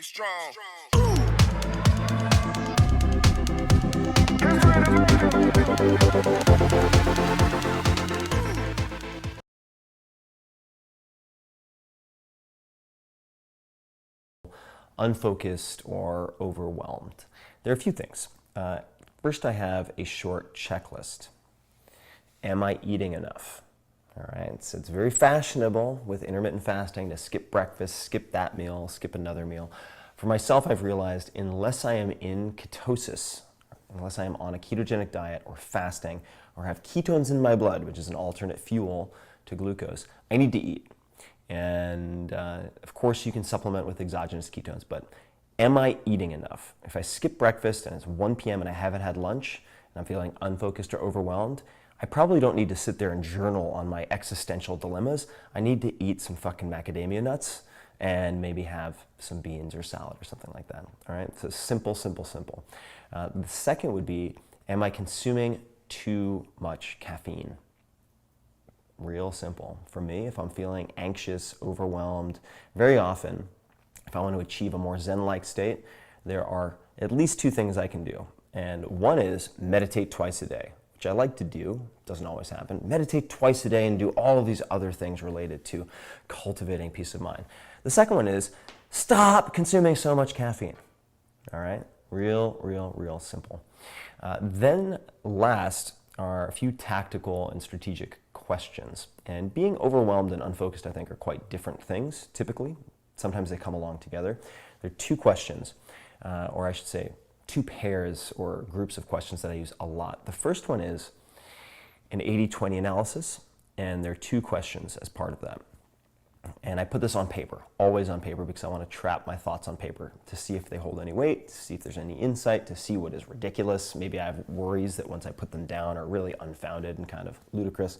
strong. Unfocused or overwhelmed. There are a few things. First, I have a short checklist. Am I eating enough? All right, so it's very fashionable with intermittent fasting to skip breakfast, skip that meal, skip another meal. For myself, I've realized unless I am in ketosis, unless I am on a ketogenic diet or fasting or have ketones in my blood, which is an alternate fuel to glucose, I need to eat. And of course, you can supplement with exogenous ketones, but am I eating enough? If I skip breakfast and it's 1 p.m. and I haven't had lunch and I'm feeling unfocused or overwhelmed, I probably don't need to sit there and journal on my existential dilemmas. I need to eat some fucking macadamia nuts and maybe have some beans or salad or something like that. All right, so simple, simple, simple. The second would be, am I consuming too much caffeine? Real simple. For me, if I'm feeling anxious, overwhelmed, very often, if I want to achieve a more Zen-like state, there are at least 2 things I can do. And one is meditate twice a day, which I like to do, doesn't always happen. Meditate twice a day and do all of these other things related to cultivating peace of mind. The second one is stop consuming so much caffeine. All right, real simple. Then last are a few tactical and strategic questions. And being overwhelmed and unfocused, I think, are quite different things, typically. Sometimes they come along together. There are 2 questions, or I should say 2 pairs or groups of questions that I use a lot. The first one is an 80-20 analysis, and there are 2 questions as part of that. And I put this on paper, always on paper, because I want to trap my thoughts on paper to see if they hold any weight, to see if there's any insight, to see what is ridiculous. Maybe I have worries that once I put them down are really unfounded and kind of ludicrous.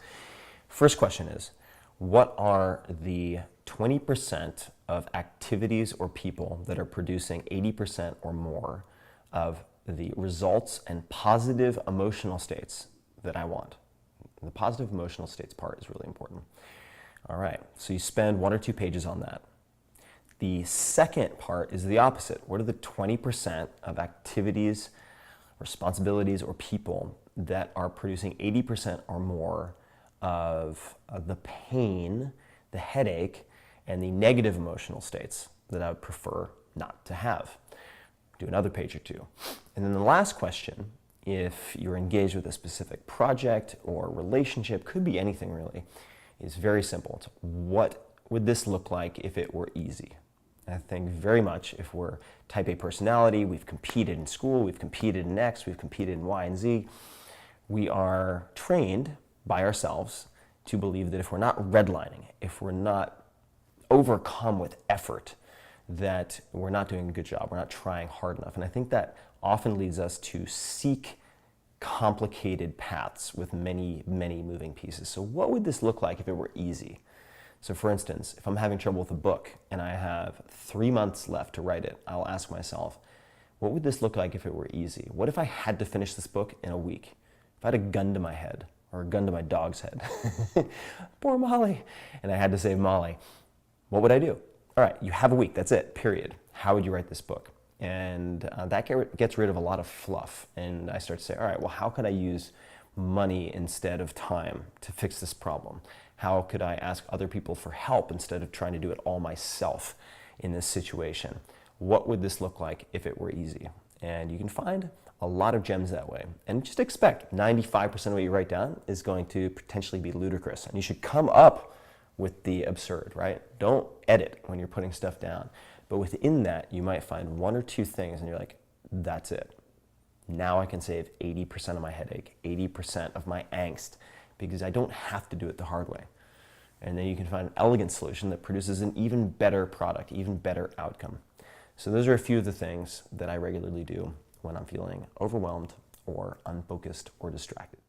First question is, what are the 20% of activities or people that are producing 80% or more of the results and positive emotional states that I want? The positive emotional states part is really important. All right, so you spend 1 or 2 pages on that. The second part is the opposite. What are the 20% of activities, responsibilities, or people that are producing 80% or more of the pain, the headache, and the negative emotional states that I would prefer not to have? Do another page or 2. And then the last question, if you're engaged with a specific project or relationship, could be anything really, is very simple. It's what would this look like if it were easy? I think very much if we're type A personality, we've competed in school, we've competed in X, we've competed in Y and Z, we are trained by ourselves to believe that if we're not redlining, if we're not overcome with effort, that we're not doing a good job, we're not trying hard enough. And I think that often leads us to seek complicated paths with many moving pieces. So what would this look like if it were easy? So for instance, if I'm having trouble with a book and I have 3 months left to write it, I'll ask myself, what would this look like if it were easy? What if I had to finish this book in a week? If I had a gun to my head, or a gun to my dog's head, poor Molly, and I had to save Molly, what would I do? All right, you have a week, that's it, period. How would you write this book? And that gets rid of a lot of fluff. And I start to say, all right, well, how could I use money instead of time to fix this problem? How could I ask other people for help instead of trying to do it all myself in this situation? What would this look like if it were easy? And you can find a lot of gems that way. And just expect 95% of what you write down is going to potentially be ludicrous. And you should come up with the absurd, right? Don't edit when you're putting stuff down. But within that, you might find 1 or 2 things and you're like, that's it. Now I can save 80% of my headache, 80% of my angst, because I don't have to do it the hard way. And then you can find an elegant solution that produces an even better product, even better outcome. So those are a few of the things that I regularly do when I'm feeling overwhelmed or unfocused or distracted.